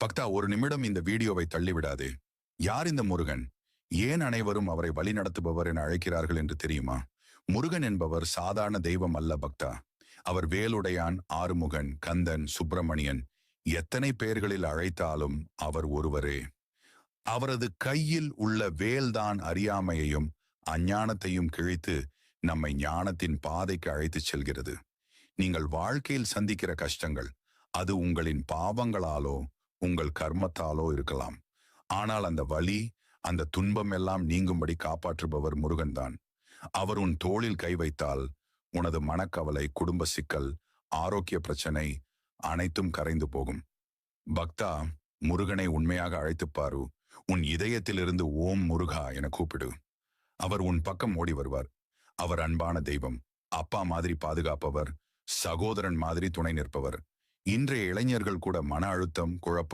பக்தா, ஒரு நிமிடம் இந்த வீடியோவை தள்ளிவிடாதே. யார் இந்த முருகன்? ஏன் அனைவரும் அவரை வழிநடத்துபவர் என அழைக்கிறார்கள் என்று தெரியுமா? முருகன் என்பவர் சாதாரண தெய்வம் அல்ல பக்தா. அவர் வேலுடையான், ஆறுமுகன், கந்தன், சுப்பிரமணியன், எத்தனை பெயர்களில் அழைத்தாலும் அவர் ஒருவரே. அவரது கையில் உள்ள வேல்தான் அறியாமையையும் அஞ்ஞானத்தையும் கிழித்து நம்மை ஞானத்தின் பாதைக்கு அழைத்துச் செல்கிறது. நீங்கள் வாழ்க்கையில் சந்திக்கிற கஷ்டங்கள், அது உங்களின் பாவங்களாலோ உங்கள் கர்மத்தாலோ இருக்கலாம். ஆனால் அந்த வலி, அந்த துன்பம் எல்லாம் நீங்கும்படி காப்பாற்றுபவர் முருகன்தான். அவர் உன் தோளில் கை வைத்தால் உனது மனக்கவலை, குடும்ப சிக்கல், ஆரோக்கிய பிரச்சனை அனைத்தும் கரைந்து போகும். பக்தா, முருகனை உண்மையாக அழைத்துப்பாரு. உன் இதயத்திலிருந்து ஓம் முருகா என கூப்பிடு. அவர் உன் பக்கம் ஓடி வருவார். அவர் அன்பான தெய்வம், அப்பா மாதிரி பாதுகாப்பவர், சகோதரன் மாதிரி துணை நிற்பவர். இன்றைய இளைஞர்கள் கூட மன அழுத்தம், குழப்பம்